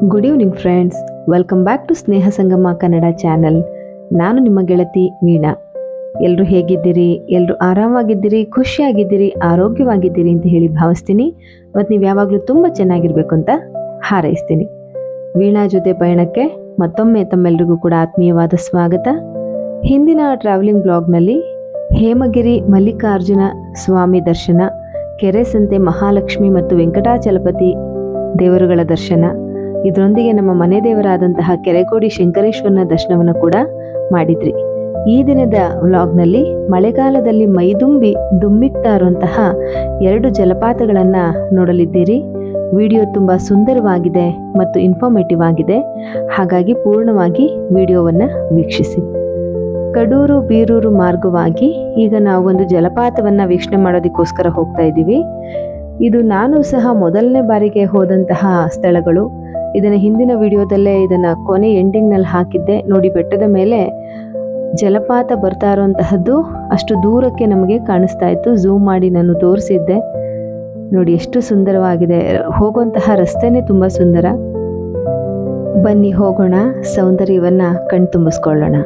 Good evening friends, welcome back to Sneha Sangama Kannada channel. ನಾನು ನಿಮ್ಮ ಗೆಳತಿ ವೀಣಾ. ಎಲ್ಲರೂ ಹೇಗಿದ್ದೀರಿ? ಎಲ್ಲರೂ ಆರಾಮಾಗಿದ್ದೀರಿ, ಖುಷಿಯಾಗಿದ್ದೀರಿ, ಆರೋಗ್ಯವಾಗಿದ್ದೀರಿ ಅಂತ ಹೇಳಿ ಭಾವಿಸ್ತೀನಿ. ಮತ್ತು ನೀವು ಯಾವಾಗಲೂ ತುಂಬ ಚೆನ್ನಾಗಿರಬೇಕು ಅಂತ ಹಾರೈಸ್ತೀನಿ. ವೀಣಾ ಜೊತೆ ಪಯಣಕ್ಕೆ ಮತ್ತೊಮ್ಮೆ ತಮ್ಮೆಲ್ಲರಿಗೂ ಕೂಡ ಆತ್ಮೀಯವಾದ ಸ್ವಾಗತ. ಹಿಂದಿನ ಟ್ರಾವೆಲಿಂಗ್ ಬ್ಲಾಗ್ನಲ್ಲಿ ಹೇಮಗಿರಿ ಮಲ್ಲಿಕಾರ್ಜುನ ಸ್ವಾಮಿ ದರ್ಶನ, ಕೆರೆಸಂತೆ ಮಹಾಲಕ್ಷ್ಮಿ ಮತ್ತು ವೆಂಕಟಾಚಲಪತಿ ದೇವರುಗಳ ದರ್ಶನ, ಇದರೊಂದಿಗೆ ನಮ್ಮ ಮನೆ ದೇವರಾದಂತಹ ಕೆರೆಕೋಡಿ ಶಂಕರೇಶ್ವರನ ದರ್ಶನವನ್ನು ಕೂಡ ಮಾಡಿದ್ರಿ. ಈ ದಿನದ ವ್ಲಾಗ್ನಲ್ಲಿ ಮಳೆಗಾಲದಲ್ಲಿ ಮೈದುಂಬಿ ದುಮ್ಮಿಕ್ತಾ ಇರುವಂತಹ 2 ಜಲಪಾತಗಳನ್ನು ನೋಡಲಿದ್ದೀರಿ. ವಿಡಿಯೋ ತುಂಬ ಸುಂದರವಾಗಿದೆ ಮತ್ತು ಇನ್ಫಾರ್ಮೇಟಿವ್ ಆಗಿದೆ, ಹಾಗಾಗಿ ಪೂರ್ಣವಾಗಿ ವಿಡಿಯೋವನ್ನು ವೀಕ್ಷಿಸಿ. ಕಡೂರು ಬೀರೂರು ಮಾರ್ಗವಾಗಿ ಈಗ ನಾವು ಒಂದು ಜಲಪಾತವನ್ನು ವೀಕ್ಷಣೆ ಮಾಡೋದಕ್ಕೋಸ್ಕರ ಹೋಗ್ತಾ ಇದ್ದೀವಿ. ಇದು ನಾನು ಸಹ ಮೊದಲನೇ ಬಾರಿಗೆ ಹೋದಂತಹ ಸ್ಥಳಗಳು. ಇದನ್ನು ಹಿಂದಿನ ವಿಡಿಯೋದಲ್ಲೇ ಇದನ್ನು ಕೊನೆ ಎಂಡಿಂಗ್ನಲ್ಲಿ ಹಾಕಿದ್ದೆ ನೋಡಿ. ಬೆಟ್ಟದ ಮೇಲೆ ಜಲಪಾತ ಬರ್ತಾ ಇರೋಂತಹದ್ದು ಅಷ್ಟು ದೂರಕ್ಕೆ ನಮಗೆ ಕಾಣಿಸ್ತಾ ಇತ್ತು. ಝೂಮ್ ಮಾಡಿ ನಾನು ತೋರಿಸಿದ್ದೆ ನೋಡಿ, ಎಷ್ಟು ಸುಂದರವಾಗಿದೆ. ಹೋಗುವಂತಹ ರಸ್ತೆನೇ ತುಂಬ ಸುಂದರ. ಬನ್ನಿ ಹೋಗೋಣ, ಸೌಂದರ್ಯವನ್ನು ಕಣ್ತುಂಬಿಸ್ಕೊಳ್ಳೋಣ.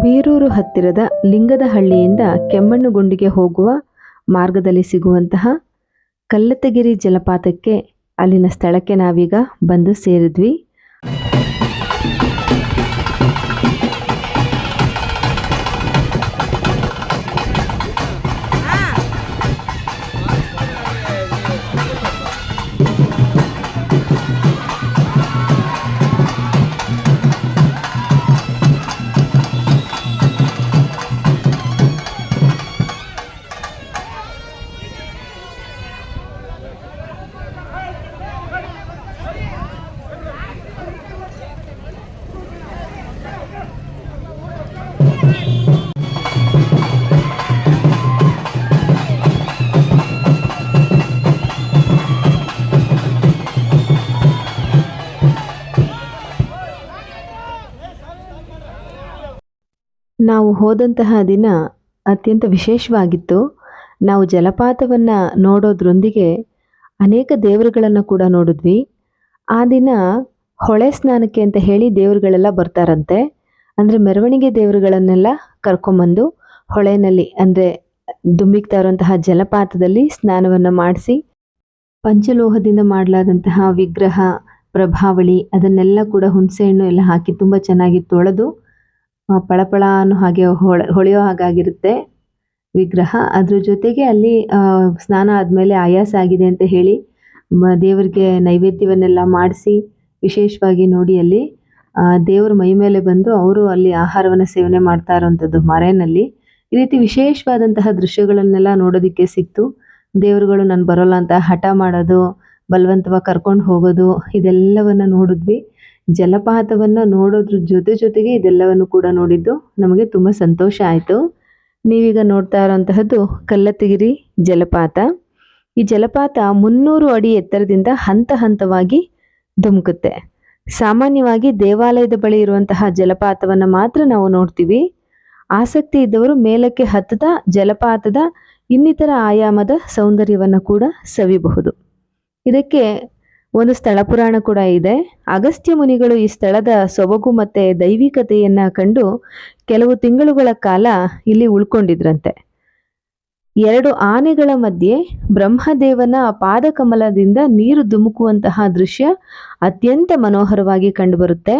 ಬೀರೂರು ಹತ್ತಿರದ ಲಿಂಗದಹಳ್ಳಿಯಿಂದ ಕೆಮ್ಮಣ್ಣುಗುಂಡಿಗೆ ಹೋಗುವ ಮಾರ್ಗದಲ್ಲಿ ಸಿಗುವಂತಹ ಕಲ್ಲತ್ತಗಿರಿ ಜಲಪಾತಕ್ಕೆ, ಅಲ್ಲಿನ ಸ್ಥಳಕ್ಕೆ ನಾವೀಗ ಬಂದು ಸೇರಿದ್ವಿ. ನಾವು ಹೋದಂತಹ ದಿನ ಅತ್ಯಂತ ವಿಶೇಷವಾಗಿತ್ತು. ನಾವು ಜಲಪಾತವನ್ನು ನೋಡೋದ್ರೊಂದಿಗೆ ಅನೇಕ ದೇವರುಗಳನ್ನು ಕೂಡ ನೋಡಿದ್ವಿ. ಆ ದಿನ ಹೊಳೆ ಸ್ನಾನಕ್ಕೆ ಅಂತ ಹೇಳಿ ದೇವರುಗಳೆಲ್ಲ ಬರ್ತಾರಂತೆ. ಅಂದರೆ ಮೆರವಣಿಗೆ ದೇವರುಗಳನ್ನೆಲ್ಲ ಕರ್ಕೊಂಬಂದು ಹೊಳೆನಲ್ಲಿ, ಅಂದರೆ ದುಮ್ಮಿಕ್ತಾ ಇರುವಂತಹ ಜಲಪಾತದಲ್ಲಿ ಸ್ನಾನವನ್ನು ಮಾಡಿಸಿ, ಪಂಚಲೋಹದಿಂದ ಮಾಡಲಾದಂತಹ ವಿಗ್ರಹ, ಪ್ರಭಾವಳಿ ಅದನ್ನೆಲ್ಲ ಕೂಡ ಹುಣಸೆಹಣ್ಣು ಎಲ್ಲ ಹಾಕಿ ತುಂಬ ಚೆನ್ನಾಗಿ ತೊಳೆದು ಪಳಪಳ ಅನ್ನೋ ಹಾಗೆ ಹೊಳೆಯೋ ಹಾಗಾಗಿರುತ್ತೆ ವಿಗ್ರಹ. ಅದ್ರ ಜೊತೆಗೆ ಅಲ್ಲಿ ಸ್ನಾನ ಆದಮೇಲೆ ಆಯಾಸ ಆಗಿದೆ ಅಂತ ಹೇಳಿ ದೇವರಿಗೆ ನೈವೇದ್ಯವನ್ನೆಲ್ಲ ಮಾಡಿಸಿ, ವಿಶೇಷವಾಗಿ ನೋಡಿ ಅಲ್ಲಿ ದೇವರು ಮೈ ಮೇಲೆ ಬಂದು ಅವರು ಅಲ್ಲಿ ಆಹಾರವನ್ನು ಸೇವನೆ ಮಾಡ್ತಾ ಇರೋವಂಥದ್ದು ಮರೆಯಲ್ಲಿ. ಈ ರೀತಿ ವಿಶೇಷವಾದಂತಹ ದೃಶ್ಯಗಳನ್ನೆಲ್ಲ ನೋಡೋದಕ್ಕೆ ಸಿಕ್ತು. ದೇವರುಗಳು ನಾನು ಬರೋಲ್ಲ ಅಂತ ಹಠ ಮಾಡೋದು, ಬಲವಂತವಾಗಿ ಕರ್ಕೊಂಡು ಹೋಗೋದು, ಇದೆಲ್ಲವನ್ನು ನೋಡಿದ್ವಿ. ಜಲಪಾತವನ್ನು ನೋಡೋದ್ರ ಜೊತೆಗೆ ಇದೆಲ್ಲವನ್ನು ಕೂಡ ನೋಡಿದ್ದು ನಮಗೆ ತುಂಬ ಸಂತೋಷ ಆಯಿತು. ನೀವೀಗ ನೋಡ್ತಾ ಇರೋಂತಹದ್ದು ಕಲ್ಲತ್ತಗಿರಿ ಜಲಪಾತ. ಈ ಜಲಪಾತ 300 ಅಡಿ ಎತ್ತರದಿಂದ ಹಂತ ಹಂತವಾಗಿ ಧುಮುಕುತ್ತೆ. ಸಾಮಾನ್ಯವಾಗಿ ದೇವಾಲಯದ ಬಳಿ ಇರುವಂತಹ ಜಲಪಾತವನ್ನು ಮಾತ್ರ ನಾವು ನೋಡ್ತೀವಿ. ಆಸಕ್ತಿ ಇದ್ದವರು ಮೇಲಕ್ಕೆ ಹತ್ತುತ್ತಾ ಜಲಪಾತದ ಇನ್ನಿತರ ಆಯಾಮದ ಸೌಂದರ್ಯವನ್ನು ಕೂಡ ಸವಿಬಹುದು. ಇದಕ್ಕೆ ಒಂದು ಸ್ಥಳ ಪುರಾಣ ಕೂಡ ಇದೆ. ಅಗಸ್ತ್ಯ ಮುನಿಗಳು ಈ ಸ್ಥಳದ ಸೊಬಗು ಮತ್ತೆ ದೈವಿಕತೆಯನ್ನ ಕಂಡು ಕೆಲವು ತಿಂಗಳುಗಳ ಕಾಲ ಇಲ್ಲಿ ಉಳ್ಕೊಂಡಿದ್ರಂತೆ. ಎರಡು ಆನೆಗಳ ಮಧ್ಯೆ ಬ್ರಹ್ಮದೇವನ ಪಾದಕಮಲದಿಂದ ನೀರು ಧುಮುಕುವಂತಹ ದೃಶ್ಯ ಅತ್ಯಂತ ಮನೋಹರವಾಗಿ ಕಂಡುಬರುತ್ತೆ.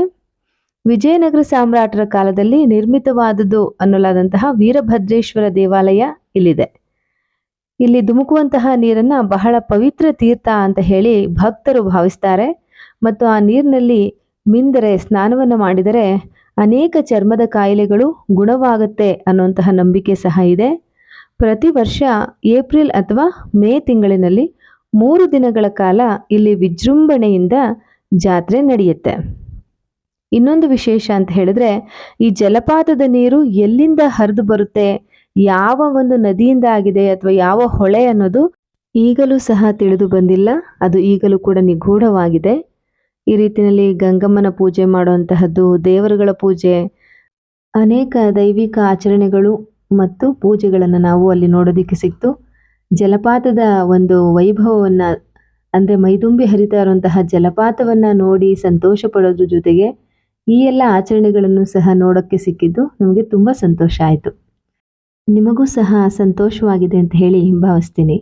ವಿಜಯನಗರ ಸಾಮ್ರಾಟರ ಕಾಲದಲ್ಲಿ ನಿರ್ಮಿತವಾದುದು ಅನ್ನಲಾದಂತಹ ವೀರಭದ್ರೇಶ್ವರ ದೇವಾಲಯ ಇಲ್ಲಿದೆ. ಇಲ್ಲಿ ಧುಮುಕುವಂತಹ ನೀರನ್ನ ಬಹಳ ಪವಿತ್ರ ತೀರ್ಥ ಅಂತ ಹೇಳಿ ಭಕ್ತರು ಭಾವಿಸ್ತಾರೆ. ಮತ್ತು ಆ ನೀರಿನಲ್ಲಿ ಮಿಂದರೆ ಸ್ನಾನವನ್ನು ಮಾಡಿದರೆ ಅನೇಕ ಚರ್ಮದ ಕಾಯಿಲೆಗಳು ಗುಣವಾಗುತ್ತೆ ಅನ್ನುವಂತಹ ನಂಬಿಕೆ ಸಹ ಇದೆ. ಪ್ರತಿ ವರ್ಷ ಏಪ್ರಿಲ್ ಅಥವಾ ಮೇ ತಿಂಗಳಿನಲ್ಲಿ 3 ದಿನಗಳ ಕಾಲ ಇಲ್ಲಿ ವಿಜೃಂಭಣೆಯಿಂದ ಜಾತ್ರೆ ನಡೆಯುತ್ತೆ. ಇನ್ನೊಂದು ವಿಶೇಷ ಅಂತ ಹೇಳಿದ್ರೆ, ಈ ಜಲಪಾತದ ನೀರು ಎಲ್ಲಿಂದ ಹರಿದು ಬರುತ್ತೆ, ಯಾವ ಒಂದು ನದಿಯಿಂದ ಆಗಿದೆ ಅಥವಾ ಯಾವ ಹೊಳೆ ಅನ್ನೋದು ಈಗಲೂ ಸಹ ತಿಳಿದು ಬಂದಿಲ್ಲ. ಅದು ಈಗಲೂ ಕೂಡ ನಿಗೂಢವಾಗಿದೆ. ಈ ರೀತಿಯಲ್ಲಿ ಗಂಗಮ್ಮನ ಪೂಜೆ ಮಾಡುವಂತಹದ್ದು, ದೇವರುಗಳ ಪೂಜೆ, ಅನೇಕ ದೈವಿಕ ಆಚರಣೆಗಳು ಮತ್ತು ಪೂಜೆಗಳನ್ನು ನಾವು ಅಲ್ಲಿ ನೋಡೋದಕ್ಕೆ ಸಿಕ್ತು. ಜಲಪಾತದ ಒಂದು ವೈಭವವನ್ನು ಅಂದರೆ ಮೈದುಂಬಿ ಹರಿತಾ ಇರುವಂತಹ ಜಲಪಾತವನ್ನು ನೋಡಿ ಸಂತೋಷ ಪಡೋದ್ರ ಜೊತೆಗೆ ಈ ಎಲ್ಲ ಆಚರಣೆಗಳನ್ನು ಸಹ ನೋಡೋಕ್ಕೆ ಸಿಕ್ಕಿದ್ದು ನಮಗೆ ತುಂಬ ಸಂತೋಷ ಆಯಿತು. ನಿಮಗೂ ಸಹ ಸಂತೋಷವಾಗಿದೆ ಅಂತ ಹೇಳಿ ಭಾವಿಸ್ತೀನಿ.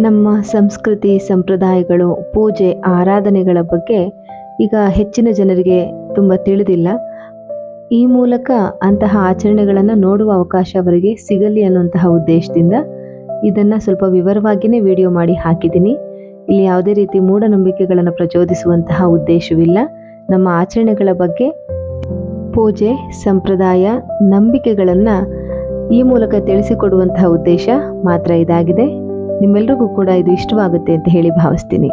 ನಮ್ಮ ಸಂಸ್ಕೃತಿ, ಸಂಪ್ರದಾಯಗಳು, ಪೂಜೆ, ಆರಾಧನೆಗಳ ಬಗ್ಗೆ ಈಗ ಹೆಚ್ಚಿನ ಜನರಿಗೆ ತುಂಬ ತಿಳಿದಿಲ್ಲ. ಈ ಮೂಲಕ ಅಂತಹ ಆಚರಣೆಗಳನ್ನು ನೋಡುವ ಅವಕಾಶ ಅವರಿಗೆ ಸಿಗಲಿ ಅನ್ನುವಂತಹ ಉದ್ದೇಶದಿಂದ ಇದನ್ನು ಸ್ವಲ್ಪ ವಿವರವಾಗಿಯೇ ವಿಡಿಯೋ ಮಾಡಿ ಹಾಕಿದ್ದೀನಿ. ಇಲ್ಲಿ ಯಾವುದೇ ರೀತಿ ಮೂಢನಂಬಿಕೆಗಳನ್ನು ಪ್ರಚೋದಿಸುವಂತಹ ಉದ್ದೇಶವಿಲ್ಲ. ನಮ್ಮ ಆಚರಣೆಗಳ ಬಗ್ಗೆ, ಪೂಜೆ, ಸಂಪ್ರದಾಯ, ನಂಬಿಕೆಗಳನ್ನು ಈ ಮೂಲಕ ತಿಳಿಸಿಕೊಡುವಂತಹ ಉದ್ದೇಶ ಮಾತ್ರ ಇದಾಗಿದೆ. ನಿಮ್ಮೆಲ್ರಿಗೂ ಕೂಡ ಇದು ಇಷ್ಟವಾಗುತ್ತೆ ಅಂತ ಹೇಳಿ ಭಾವಿಸ್ತೀನಿ.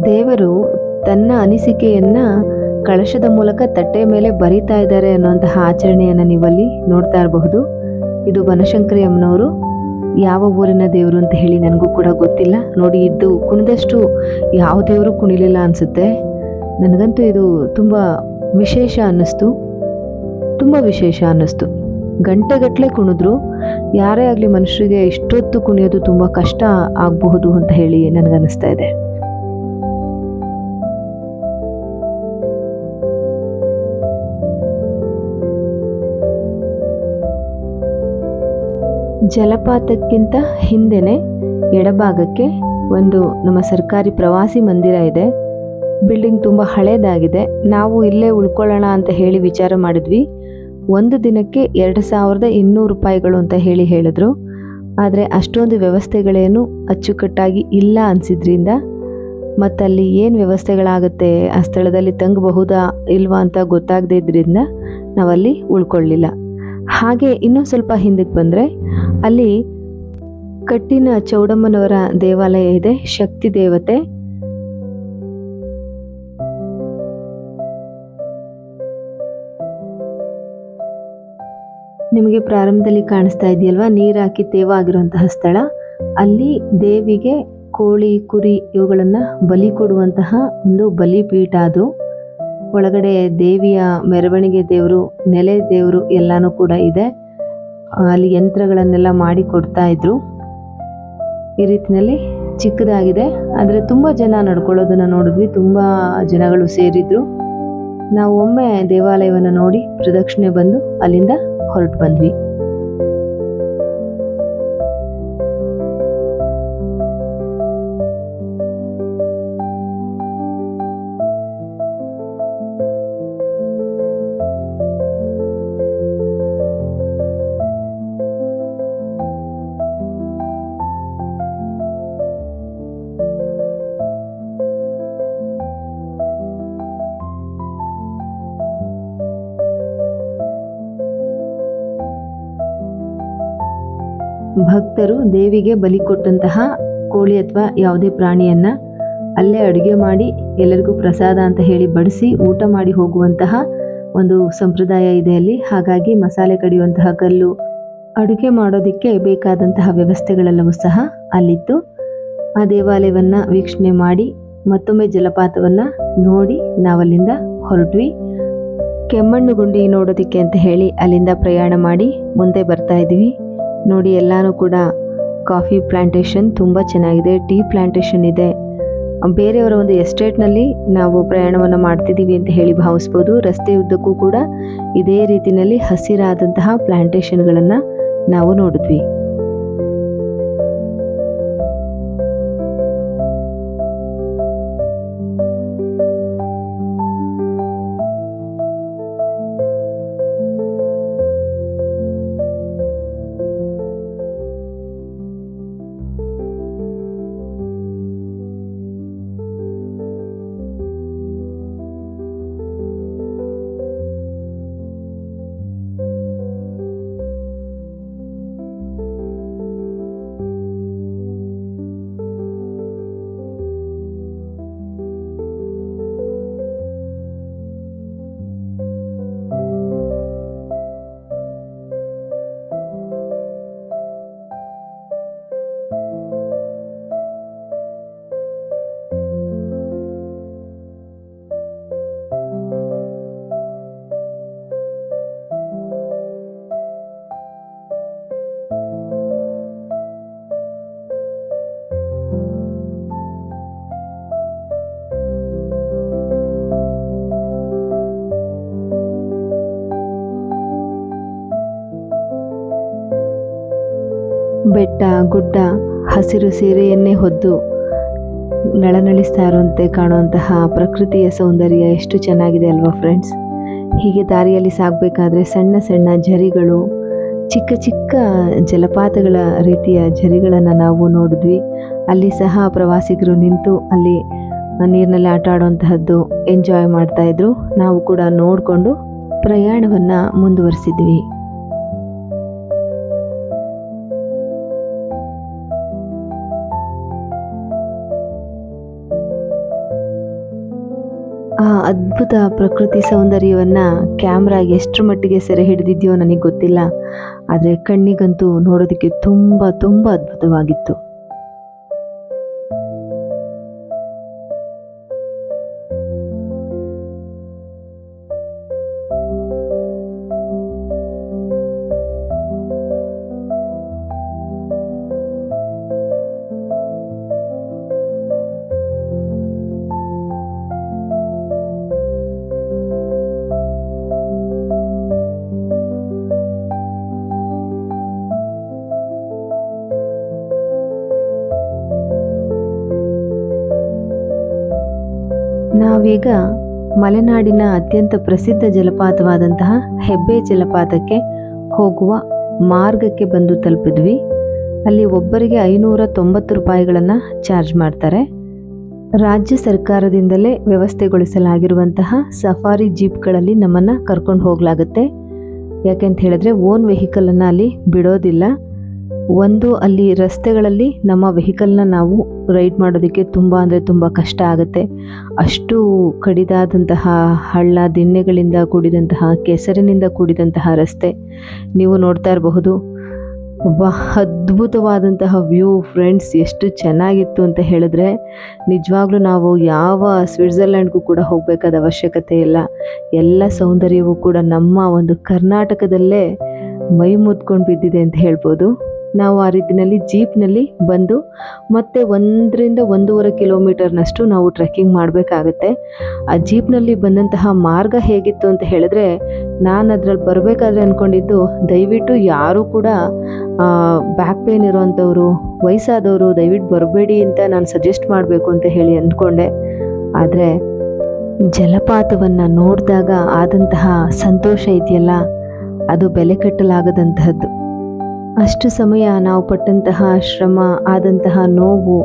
ದೇವರು ತನ್ನ ಅನಿಸಿಕೆಯನ್ನ ಕಳಶದ ಮೂಲಕ ತಟ್ಟೆ ಮೇಲೆ ಬರಿತಾ ಇದ್ದಾರೆ ಅನ್ನುವಂತಹ ಆಚರಣೆಯನ್ನು ನೀವಲ್ಲಿ ನೋಡ್ತಾ ಇರಬಹುದು. ಇದು ಬನಶಂಕರಿ ಅಮ್ಮನವರು. ಯಾವ ಊರಿನ ದೇವರು ಅಂತ ಹೇಳಿ ನನಗೂ ಕೂಡ ಗೊತ್ತಿಲ್ಲ. ನೋಡಿ, ಇದ್ದು ಕುಣಿದಷ್ಟು ಯಾವ ದೇವರು ಕುಣಿಲಿಲ್ಲ ಅನಿಸುತ್ತೆ. ನನಗಂತೂ ಇದು ತುಂಬ ವಿಶೇಷ ಅನ್ನಿಸ್ತು, ತುಂಬ ವಿಶೇಷ ಅನ್ನಿಸ್ತು. ಗಂಟೆಗಟ್ಟಲೆ ಕುಣಿದ್ರು. ಯಾರೇ ಆಗಲಿ ಮನುಷ್ಯರಿಗೆ ಇಷ್ಟೊತ್ತು ಕುಣಿಯೋದು ತುಂಬ ಕಷ್ಟ ಆಗಬಹುದು ಅಂತ ಹೇಳಿ ನನಗನ್ನಿಸ್ತಾ ಇದೆ. ಜಲಪಾತಕ್ಕಿಂತ ಹಿಂದೆನೆ ಎಡಭಾಗಕ್ಕೆ ಒಂದು ನಮ್ಮ ಸರ್ಕಾರಿ ಪ್ರವಾಸಿ ಮಂದಿರ ಇದೆ. ಬಿಲ್ಡಿಂಗ್ ತುಂಬ ಹಳೇದಾಗಿದೆ. ನಾವು ಇಲ್ಲೇ ಉಳ್ಕೊಳ್ಳೋಣ ಅಂತ ಹೇಳಿ ವಿಚಾರ ಮಾಡಿದ್ವಿ. ಒಂದು ದಿನಕ್ಕೆ 2200 ರೂಪಾಯಿಗಳು ಅಂತ ಹೇಳಿದ್ರು. ಆದರೆ ಅಷ್ಟೊಂದು ವ್ಯವಸ್ಥೆಗಳೇನು ಅಚ್ಚುಕಟ್ಟಾಗಿ ಇಲ್ಲ ಅನಿಸಿದ್ರಿಂದ ಮತ್ತಲ್ಲಿ ಏನು ವ್ಯವಸ್ಥೆಗಳಾಗುತ್ತೆ, ಆ ಸ್ಥಳದಲ್ಲಿ ತಂಗಬಹುದಾ ಇಲ್ವಾ ಅಂತ ಗೊತ್ತಾಗದೇ ಇದ್ರಿಂದ ನಾವಲ್ಲಿ ಉಳ್ಕೊಳ್ಳಿಲ್ಲ. ಹಾಗೆ ಇನ್ನೂ ಸ್ವಲ್ಪ ಹಿಂದಕ್ಕೆ ಬಂದರೆ ಅಲ್ಲಿ ಕಟ್ಟಿನ ಚೌಡಮ್ಮನವರ ದೇವಾಲಯ ಇದೆ, ಶಕ್ತಿ ದೇವತೆ. ನಿಮಗೆ ಪ್ರಾರಂಭದಲ್ಲಿ ಕಾಣಿಸ್ತಾ ಇದೆಯಲ್ವಾ, ನೀರು ಹಾಕಿ ತೇವ ಆಗಿರುವಂತಹ ಸ್ಥಳ. ಅಲ್ಲಿ ದೇವಿಗೆ ಕೋಳಿ, ಕುರಿ ಇವುಗಳನ್ನು ಬಲಿ ಕೊಡುವಂತಹ ಒಂದು ಬಲಿಪೀಠ ಅದು. ಒಳಗಡೆ ದೇವಿಯ ಮೆರವಣಿಗೆ ದೇವರು, ನೆಲೆ ದೇವರು ಎಲ್ಲನೂ ಕೂಡ ಇದೆ. ಅಲ್ಲಿ ಯಂತ್ರಗಳನ್ನೆಲ್ಲ ಮಾಡಿ ಕೊಡ್ತಾ ಇದ್ರು. ಈ ರೀತಿಯಲ್ಲಿ ಚಿಕ್ಕದಾಗಿದೆ, ಆದರೆ ತುಂಬ ಜನ ನಡ್ಕೊಳ್ಳೋದನ್ನು ನೋಡಿದ್ವಿ. ತುಂಬ ಜನಗಳು ಸೇರಿದ್ರು. ನಾವು ಒಮ್ಮೆ ದೇವಾಲಯವನ್ನು ನೋಡಿ ಪ್ರದಕ್ಷಿಣೆ ಬಂದು ಅಲ್ಲಿಂದ ಹೊರಟು ಬಂದ್ವಿ. ಭಕ್ತರು ದೇವಿಗೆ ಬಲಿ ಕೊಟ್ಟಂತಹ ಕೋಳಿ ಅಥವಾ ಯಾವುದೇ ಪ್ರಾಣಿಯನ್ನು ಅಲ್ಲೇ ಅಡುಗೆ ಮಾಡಿ ಎಲ್ಲರಿಗೂ ಪ್ರಸಾದ ಅಂತ ಹೇಳಿ ಬಡಿಸಿ ಊಟ ಮಾಡಿ ಹೋಗುವಂತಹ ಒಂದು ಸಂಪ್ರದಾಯ ಇದೆ ಅಲ್ಲಿ. ಹಾಗಾಗಿ ಮಸಾಲೆ ಕಡಿಯುವಂತಹ ಕಲ್ಲು, ಅಡುಗೆ ಮಾಡೋದಕ್ಕೆ ಬೇಕಾದಂತಹ ವ್ಯವಸ್ಥೆಗಳೆಲ್ಲವೂ ಸಹ ಅಲ್ಲಿತ್ತು. ಆ ದೇವಾಲಯವನ್ನು ವೀಕ್ಷಣೆ ಮಾಡಿ ಮತ್ತೊಮ್ಮೆ ಜಲಪಾತವನ್ನು ನೋಡಿ ನಾವಲ್ಲಿಂದ ಹೊರಟ್ವಿ. ಕೆಮ್ಮಣ್ಣುಗುಂಡಿ ನೋಡೋದಕ್ಕೆ ಅಂತ ಹೇಳಿ ಅಲ್ಲಿಂದ ಪ್ರಯಾಣ ಮಾಡಿ ಮುಂದೆ ಬರ್ತಾ ಇದ್ದೀವಿ. ನೋಡಿ, ಎಲ್ಲಾನು ಕೂಡ ಕಾಫಿ ಪ್ಲಾಂಟೇಶನ್ ತುಂಬ ಚೆನ್ನಾಗಿದೆ, ಟೀ ಪ್ಲಾಂಟೇಶನ್ ಇದೆ. ಬೇರೆಯವರ ಒಂದು ಎಸ್ಟೇಟ್ನಲ್ಲಿ ನಾವು ಪ್ರಯಾಣವನ್ನು ಮಾಡ್ತಿದ್ದೀವಿ ಅಂತ ಹೇಳಿ ಭಾವಿಸ್ಬೋದು. ರಸ್ತೆ ಉದ್ದಕ್ಕೂ ಕೂಡ ಇದೇ ರೀತಿಯಲ್ಲಿ ಹಸಿರಾದಂತಹ ಪ್ಲಾಂಟೇಶನ್ಗಳನ್ನು ನಾವು ನೋಡಿದ್ವಿ. ಬೆಟ್ಟ ಗುಡ್ಡ ಹಸಿರು ಸೀರೆಯನ್ನೇ ಹೊದ್ದು ನಳನಳಿಸ್ತಾ ಇರುವಂತೆ ಕಾಣುವಂತಹ ಪ್ರಕೃತಿಯ ಸೌಂದರ್ಯ ಎಷ್ಟು ಚೆನ್ನಾಗಿದೆ ಅಲ್ವಾ ಫ್ರೆಂಡ್ಸ್. ಹೀಗೆ ದಾರಿಯಲ್ಲಿ ಸಾಗಬೇಕಾದ್ರೆ ಸಣ್ಣ ಸಣ್ಣ ಝರಿಗಳು, ಚಿಕ್ಕ ಚಿಕ್ಕ ಜಲಪಾತಗಳ ರೀತಿಯ ಝರಿಗಳನ್ನು ನಾವು ನೋಡಿದ್ವಿ. ಅಲ್ಲಿ ಸಹ ಪ್ರವಾಸಿಗರು ನಿಂತು ಅಲ್ಲಿ ನೀರಿನಲ್ಲಿ ಆಟ ಆಡುವಂತಹದ್ದು ಎಂಜಾಯ್ ಮಾಡ್ತಾಯಿದ್ರು. ನಾವು ಕೂಡ ನೋಡಿಕೊಂಡು ಪ್ರಯಾಣವನ್ನು ಮುಂದುವರಿಸಿದ್ವಿ. ಅದ್ಭುತ ಪ್ರಕೃತಿ ಸೌಂದರ್ಯವನ್ನ ಕ್ಯಾಮ್ರಾ ಎಷ್ಟರ ಮಟ್ಟಿಗೆ ಸೆರೆ ಹಿಡಿದಿದೆಯೋ ನನಗೆ ಗೊತ್ತಿಲ್ಲ. ಆದರೆ ಕಣ್ಣಿಗಂತೂ ನೋಡೋದಕ್ಕೆ ತುಂಬ ತುಂಬ ಅದ್ಭುತವಾಗಿತ್ತು. ನಾವೀಗ ಮಲೆನಾಡಿನ ಅತ್ಯಂತ ಪ್ರಸಿದ್ಧ ಜಲಪಾತವಾದಂತಹ ಹೆಬ್ಬೆ ಜಲಪಾತಕ್ಕೆ ಹೋಗುವ ಮಾರ್ಗಕ್ಕೆ ಬಂದು ತಲುಪಿದ್ವಿ. ಅಲ್ಲಿ ಒಬ್ಬರಿಗೆ 590 ರೂಪಾಯಿಗಳನ್ನು ಚಾರ್ಜ್ ಮಾಡ್ತಾರೆ. ರಾಜ್ಯ ಸರ್ಕಾರದಿಂದಲೇ ವ್ಯವಸ್ಥೆಗೊಳಿಸಲಾಗಿರುವಂತಹ ಸಫಾರಿ ಜೀಪ್ಗಳಲ್ಲಿ ನಮ್ಮನ್ನು ಕರ್ಕೊಂಡು ಹೋಗಲಾಗುತ್ತೆ. ಯಾಕೆಂತ ಹೇಳಿದ್ರೆ ಓನ್ ವೆಹಿಕಲನ್ನು ಅಲ್ಲಿ ಬಿಡೋದಿಲ್ಲ. ಒಂದು ಅಲ್ಲಿ ರಸ್ತೆಗಳಲ್ಲಿ ನಮ್ಮ ವೆಹಿಕಲ್ನ ನಾವು ರೈಡ್ ಮಾಡೋದಕ್ಕೆ ತುಂಬ ಅಂದರೆ ತುಂಬ ಕಷ್ಟ ಆಗುತ್ತೆ. ಅಷ್ಟು ಕಡಿದಾದಂತಹ ಹಳ್ಳ ದಿಣ್ಣೆಗಳಿಂದ ಕೂಡಿದಂತಹ ಕೆಸರಿನಿಂದ ಕೂಡಿದಂತಹ ರಸ್ತೆ ನೀವು ನೋಡ್ತಾ ಇರಬಹುದು. ಅದ್ಭುತವಾದಂತಹ ವ್ಯೂ ಫ್ರೆಂಡ್ಸ್, ಎಷ್ಟು ಚೆನ್ನಾಗಿತ್ತು ಅಂತ ಹೇಳಿದ್ರೆ ನಿಜವಾಗ್ಲೂ ನಾವು ಯಾವ ಸ್ವಿಟ್ಜರ್ಲ್ಯಾಂಡ್ಗೂ ಕೂಡ ಹೋಗಬೇಕಾದ ಅವಶ್ಯಕತೆ ಇಲ್ಲ. ಎಲ್ಲ ಸೌಂದರ್ಯವೂ ಕೂಡ ನಮ್ಮ ಒಂದು ಕರ್ನಾಟಕದಲ್ಲೇ ಮೈ ಮುದ್ಕೊಂಡು ಬಿದ್ದಿದೆ ಅಂತ ಹೇಳ್ಬೋದು. ನಾವು ಆ ರೀತಿಯಲ್ಲಿ ಜೀಪ್ನಲ್ಲಿ ಬಂದು ಮತ್ತೆ 1 ರಿಂದ 1.5 ಕಿಲೋಮೀಟರ್ನಷ್ಟು ನಾವು ಟ್ರೆಕ್ಕಿಂಗ್ ಮಾಡಬೇಕಾಗತ್ತೆ. ಆ ಜೀಪ್ನಲ್ಲಿ ಬಂದಂತಹ ಮಾರ್ಗ ಹೇಗಿತ್ತು ಅಂತ ಹೇಳಿದ್ರೆ, ನಾನು ಅದರಲ್ಲಿ ಬರಬೇಕಾದ್ರೆ ಅಂದ್ಕೊಂಡಿದ್ದು ದಯವಿಟ್ಟು ಯಾರೂ ಕೂಡ ಬ್ಯಾಕ್ ಪೇನ್ ಇರೋವಂಥವ್ರು, ವಯಸ್ಸಾದವರು ದಯವಿಟ್ಟು ಬರಬೇಡಿ ಅಂತ ನಾನು ಸಜೆಸ್ಟ್ ಮಾಡಬೇಕು ಅಂತ ಹೇಳಿ ಅಂದ್ಕೊಂಡೆ. ಆದರೆ ಜಲಪಾತವನ್ನು ನೋಡಿದಾಗ ಆದಂತಹ ಸಂತೋಷ ಇದೆಯಲ್ಲ, ಅದು ಬೆಲೆ ಕಟ್ಟಲಾಗದಂತಹದ್ದು. ಅಷ್ಟು ಸಮಯ ನಾವು ಪಟ್ಟಂತಹ ಶ್ರಮ, ಆದಂತಹ ನೋವು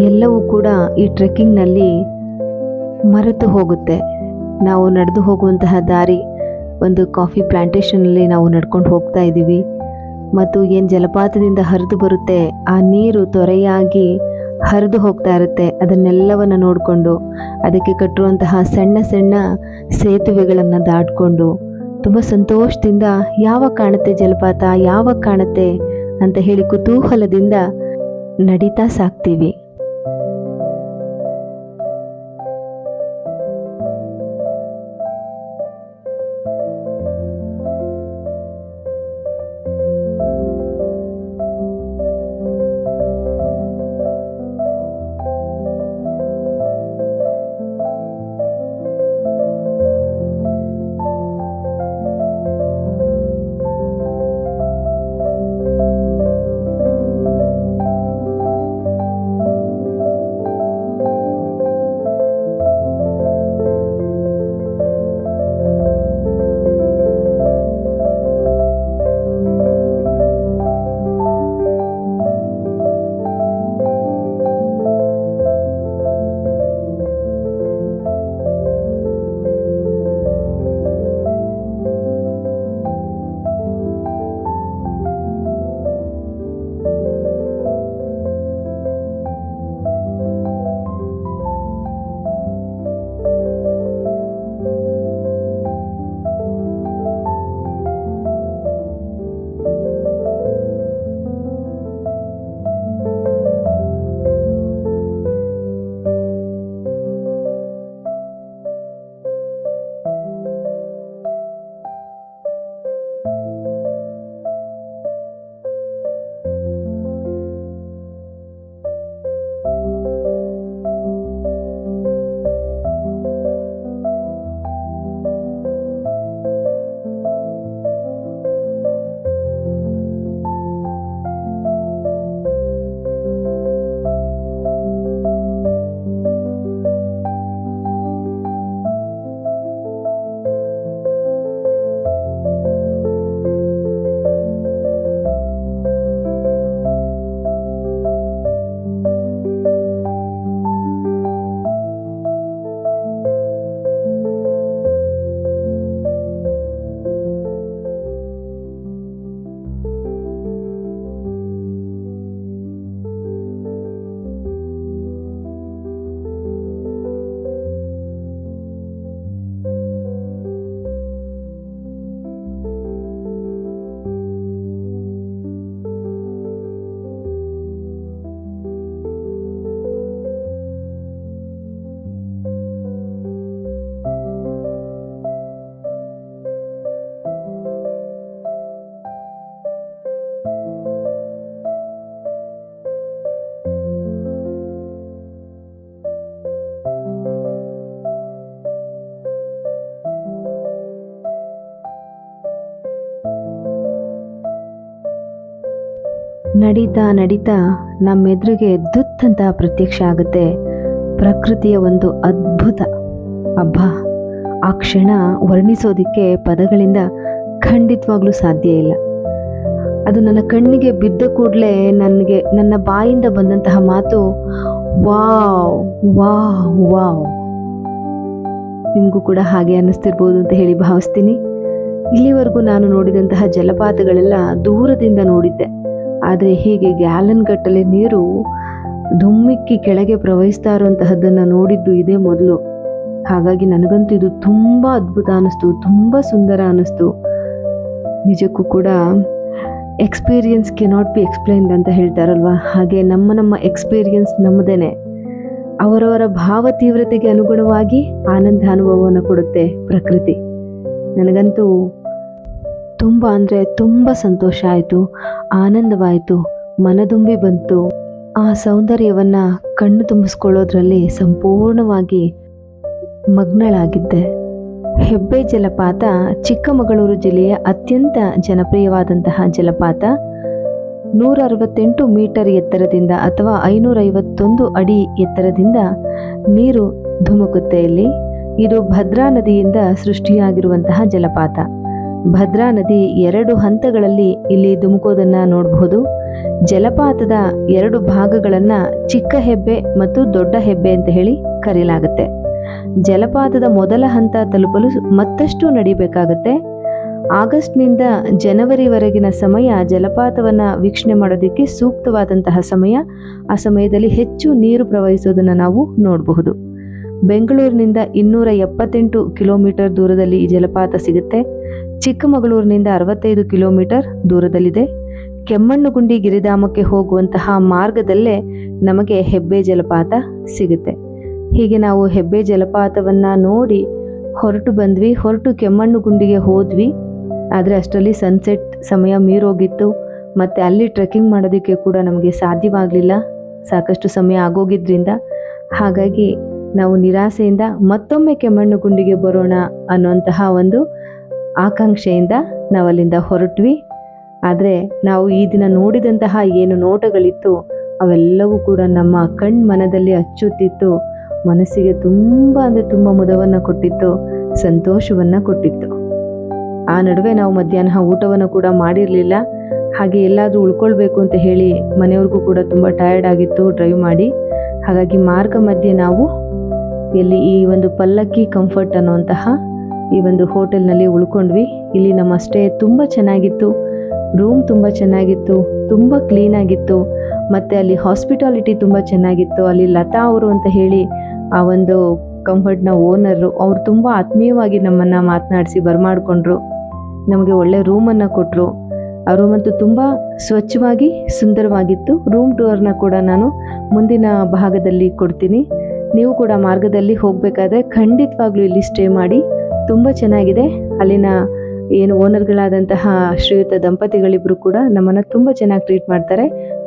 ಎಲ್ಲವೂ ಕೂಡ ಈ ಟ್ರೆಕ್ಕಿಂಗ್ನಲ್ಲಿ ಮರೆತು ಹೋಗುತ್ತೆ. ನಾವು ನಡೆದು ಹೋಗುವಂತಹ ದಾರಿ ಒಂದು ಕಾಫಿ ಪ್ಲಾಂಟೇಶನಲ್ಲಿ ನಾವು ನಡ್ಕೊಂಡು ಹೋಗ್ತಾ ಇದ್ದೀವಿ. ಮತ್ತು ಏನು ಜಲಪಾತದಿಂದ ಹರಿದು ಬರುತ್ತೆ, ಆ ನೀರು ತೊರೆಯಾಗಿ ಹರಿದು ಹೋಗ್ತಾ ಇರುತ್ತೆ. ಅದನ್ನೆಲ್ಲವನ್ನು ನೋಡಿಕೊಂಡು ಅದಕ್ಕೆ ಕಟ್ಟಿರುವಂತಹ ಸಣ್ಣ ಸಣ್ಣ ಸೇತುವೆಗಳನ್ನು ದಾಟಿಕೊಂಡು ತುಂಬ ಸಂತೋಷದಿಂದ ಯಾವಾಗ ಕಾಣುತ್ತೆ ಜಲಪಾತ, ಯಾವಾಗ ಕಾಣುತ್ತೆ ಅಂತ ಹೇಳಿ ಕುತೂಹಲದಿಂದ ನಡೀತಾ ಸಾಕ್ತೀವಿ. ನಡೀತಾ ನಡೀತಾ ನಮ್ಮೆದುರಿಗೆ ದುತ್ತಂತ ಪ್ರತ್ಯಕ್ಷ ಆಗುತ್ತೆ ಪ್ರಕೃತಿಯ ಒಂದು ಅದ್ಭುತ. ಅಬ್ಬಾ, ಆ ಕ್ಷಣ ವರ್ಣಿಸೋದಿಕ್ಕೆ ಪದಗಳಿಂದ ಖಂಡಿತವಾಗ್ಲೂ ಸಾಧ್ಯ ಇಲ್ಲ. ಅದು ನನ್ನ ಕಣ್ಣಿಗೆ ಬಿದ್ದ ಕೂಡಲೇ ನನ್ನ ಬಾಯಿಂದ ಬಂದಂತಹ ಮಾತು ವಾವ್ ವಾವ್ ವಾವ್. ನಿಮಗೂ ಕೂಡ ಹಾಗೆ ಅನ್ನಿಸ್ತಿರ್ಬೋದು ಅಂತ ಹೇಳಿ ಭಾವಿಸ್ತೀನಿ. ಇಲ್ಲಿವರೆಗೂ ನಾನು ನೋಡಿದಂತಹ ಜಲಪಾತಗಳೆಲ್ಲ ದೂರದಿಂದ ನೋಡಿದ್ದೆ, ಆದರೆ ಹೀಗೆ ಗ್ಯಾಲನ್ ಗಟ್ಟಲೆ ನೀರು ಧುಮ್ಮಿಕ್ಕಿ ಕೆಳಗೆ ಪ್ರವಹಿಸ್ತಾ ಇರುವಂತಹದ್ದನ್ನು ನೋಡಿದ್ದು ಇದೇ ಮೊದಲು. ಹಾಗಾಗಿ ನನಗಂತೂ ಇದು ತುಂಬ ಅದ್ಭುತ ಅನ್ನಿಸ್ತು, ತುಂಬ ಸುಂದರ ಅನ್ನಿಸ್ತು. ನಿಜಕ್ಕೂ ಕೂಡ ಎಕ್ಸ್ಪೀರಿಯನ್ಸ್ ಕೆನಾಟ್ ಬಿ ಎಕ್ಸ್ಪ್ಲೈನ್ಡ್ ಅಂತ ಹೇಳ್ತಾರಲ್ವ, ಹಾಗೆ ನಮ್ಮ ಎಕ್ಸ್ಪೀರಿಯನ್ಸ್ ನಮ್ಮದೇನೆ. ಅವರವರ ಭಾವ ತೀವ್ರತೆಗೆ ಅನುಗುಣವಾಗಿ ಆನಂದ ಅನುಭವವನ್ನು ಕೊಡುತ್ತೆ ಪ್ರಕೃತಿ. ನನಗಂತೂ ತುಂಬ ಅಂದರೆ ತುಂಬ ಸಂತೋಷ ಆಯಿತು, ಆನಂದವಾಯಿತು, ಮನದುಂಬಿ ಬಂತು. ಆ ಸೌಂದರ್ಯವನ್ನು ಕಣ್ಣು ತುಂಬಿಸ್ಕೊಳ್ಳೋದ್ರಲ್ಲಿ ಸಂಪೂರ್ಣವಾಗಿ ಮಗ್ನಳಾಗಿದ್ದೆ. ಹೆಬ್ಬೆ ಜಲಪಾತ ಚಿಕ್ಕಮಗಳೂರು ಜಿಲ್ಲೆಯ ಅತ್ಯಂತ ಜನಪ್ರಿಯವಾದಂತಹ ಜಲಪಾತ. 168 ಮೀಟರ್ ಎತ್ತರದಿಂದ ಅಥವಾ 551 ಅಡಿ ಎತ್ತರದಿಂದ ನೀರು ಧುಮುಕುತ್ತೆ ಇಲ್ಲಿ. ಇದು ಭದ್ರಾ ನದಿಯಿಂದ ಸೃಷ್ಟಿಯಾಗಿರುವಂತಹ ಜಲಪಾತ. ಭದ್ರಾ ನದಿ 2 ಹಂತಗಳಲ್ಲಿ ಇಲ್ಲಿ ಧುಮುಕೋದನ್ನು ನೋಡಬಹುದು. ಜಲಪಾತದ 2 ಭಾಗಗಳನ್ನು ಚಿಕ್ಕ ಹೆಬ್ಬೆ ಮತ್ತು ದೊಡ್ಡ ಹೆಬ್ಬೆ ಅಂತ ಹೇಳಿ ಕರೆಯಲಾಗುತ್ತೆ. ಜಲಪಾತದ ಮೊದಲ ಹಂತ ತಲುಪಲು ಮತ್ತಷ್ಟು ನಡಿಬೇಕಾಗತ್ತೆ. ಆಗಸ್ಟ್ನಿಂದ ಜನವರಿವರೆಗಿನ ಸಮಯ ಜಲಪಾತವನ್ನು ವೀಕ್ಷಣೆ ಮಾಡೋದಕ್ಕೆ ಸೂಕ್ತವಾದಂತಹ ಸಮಯ. ಆ ಸಮಯದಲ್ಲಿ ಹೆಚ್ಚು ನೀರು ಪ್ರವಹಿಸೋದನ್ನು ನಾವು ನೋಡಬಹುದು. ಬೆಂಗಳೂರಿನಿಂದ 278 ಕಿಲೋಮೀಟರ್ ದೂರದಲ್ಲಿ ಈ ಜಲಪಾತ ಸಿಗುತ್ತೆ. ಚಿಕ್ಕಮಗಳೂರಿನಿಂದ 65 ಕಿಲೋಮೀಟರ್ ದೂರದಲ್ಲಿದೆ. ಕೆಮ್ಮಣ್ಣುಗುಂಡಿ ಗಿರಿಧಾಮಕ್ಕೆ ಹೋಗುವಂತಹ ಮಾರ್ಗದಲ್ಲೇ ನಮಗೆ ಹೆಬ್ಬೆ ಜಲಪಾತ ಸಿಗುತ್ತೆ. ಹೀಗೆ ನಾವು ಹೆಬ್ಬೆ ಜಲಪಾತವನ್ನು ನೋಡಿ ಹೊರಟು ಕೆಮ್ಮಣ್ಣುಗುಂಡಿಗೆ ಹೋದ್ವಿ. ಆದರೆ ಅಷ್ಟರಲ್ಲಿ ಸನ್ಸೆಟ್ ಸಮಯ ಮೀರೋಗಿತ್ತು, ಮತ್ತು ಅಲ್ಲಿ ಟ್ರೆಕ್ಕಿಂಗ್ ಮಾಡೋದಕ್ಕೆ ಕೂಡ ನಮಗೆ ಸಾಧ್ಯವಾಗಲಿಲ್ಲ, ಸಾಕಷ್ಟು ಸಮಯ ಆಗೋಗಿದ್ರಿಂದ. ಹಾಗಾಗಿ ನಾವು ನಿರಾಸೆಯಿಂದ ಮತ್ತೊಮ್ಮೆ ಕೆಮ್ಮಣ್ಣುಗುಂಡಿಗೆ ಬರೋಣ ಅನ್ನುವಂತಹ ಒಂದು ಆಕಾಂಕ್ಷೆಯಿಂದ ನಾವಲ್ಲಿಂದ ಹೊರಟ್ವಿ. ಆದರೆ ನಾವು ಈ ದಿನ ನೋಡಿದಂತಹ ಏನು ನೋಟಗಳಿತ್ತು ಅವೆಲ್ಲವೂ ಕೂಡ ನಮ್ಮ ಮನದಲ್ಲಿ ಅಚ್ಚುತ್ತಿತ್ತು. ಮನಸ್ಸಿಗೆ ತುಂಬ ಅಂದರೆ ತುಂಬ ಮುದವನ್ನು ಕೊಟ್ಟಿತ್ತು, ಸಂತೋಷವನ್ನು ಕೊಟ್ಟಿತ್ತು. ಆ ನಡುವೆ ನಾವು ಮಧ್ಯಾಹ್ನ ಊಟವನ್ನು ಕೂಡ ಮಾಡಿರಲಿಲ್ಲ. ಹಾಗೆ ಎಲ್ಲಾದರೂ ಉಳ್ಕೊಳ್ಬೇಕು ಅಂತ ಹೇಳಿ ಮನೆಯವ್ರಿಗೂ ಕೂಡ ತುಂಬ ಟಯರ್ಡ್ ಆಗಿತ್ತು ಡ್ರೈವ್ ಮಾಡಿ. ಹಾಗಾಗಿ ಮಾರ್ಗ ಮಧ್ಯೆ ನಾವು ಇಲ್ಲಿ ಈ ಒಂದು ಪಲ್ಲಕ್ಕಿ ಕಂಫರ್ಟ್ ಅನ್ನುವಂತಹ ಈ ಒಂದು ಹೋಟೆಲ್ನಲ್ಲಿ ಉಳ್ಕೊಂಡ್ವಿ. ಇಲ್ಲಿ ನಮ್ಮ ಸ್ಟೇ ತುಂಬ ಚೆನ್ನಾಗಿತ್ತು, ರೂಮ್ ತುಂಬ ಚೆನ್ನಾಗಿತ್ತು, ತುಂಬ ಕ್ಲೀನಾಗಿತ್ತು, ಮತ್ತು ಅಲ್ಲಿ ಹಾಸ್ಪಿಟಾಲಿಟಿ ತುಂಬ ಚೆನ್ನಾಗಿತ್ತು. ಅಲ್ಲಿ ಲತಾ ಅವರು ಅಂತ ಹೇಳಿ ಆ ಒಂದು ಕಂಫರ್ಟ್ನ ಓನರು, ಅವರು ತುಂಬ ಆತ್ಮೀಯವಾಗಿ ನಮ್ಮನ್ನು ಮಾತನಾಡಿಸಿ ಬರಮಾಡಿಕೊಂಡ್ರು. ನಮಗೆ ಒಳ್ಳೆ ರೂಮನ್ನು ಕೊಟ್ಟರು. ಆ ರೂಮಂತೂ ತುಂಬ ಸ್ವಚ್ಛವಾಗಿ ಸುಂದರವಾಗಿತ್ತು. ರೂಮ್ ಟೂರ್ನ ಕೂಡ ನಾನು ಮುಂದಿನ ಭಾಗದಲ್ಲಿ ಕೊಡ್ತೀನಿ. ನೀವು ಕೂಡ ಮಾರ್ಗದಲ್ಲಿ ಹೋಗಬೇಕಾದ್ರೆ ಖಂಡಿತವಾಗ್ಲೂ ಇಲ್ಲಿ ಸ್ಟೇ ಮಾಡಿ, ತುಂಬ ಚೆನ್ನಾಗಿದೆ. ಅಲ್ಲಿನ ಏನು ಓನರ್ಗಳಾದಂತಹ ಶ್ರೀಯುತ ದಂಪತಿಗಳಿಬ್ಬರು ಕೂಡ ನಮ್ಮನ್ನು ತುಂಬ ಚೆನ್ನಾಗಿ ಟ್ರೀಟ್ ಮಾಡ್ತಾರೆ.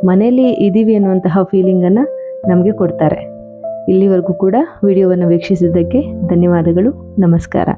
ಮನೆಯಲ್ಲಿ ಇದ್ದೀವಿ ಅನ್ನುವಂತಹ ಫೀಲಿಂಗನ್ನು ನಮಗೆ ಕೊಡ್ತಾರೆ. ಇಲ್ಲಿವರೆಗೂ ಕೂಡ ವಿಡಿಯೋವನ್ನು ವೀಕ್ಷಿಸಿದ್ದಕ್ಕೆ ಧನ್ಯವಾದಗಳು. ನಮಸ್ಕಾರ.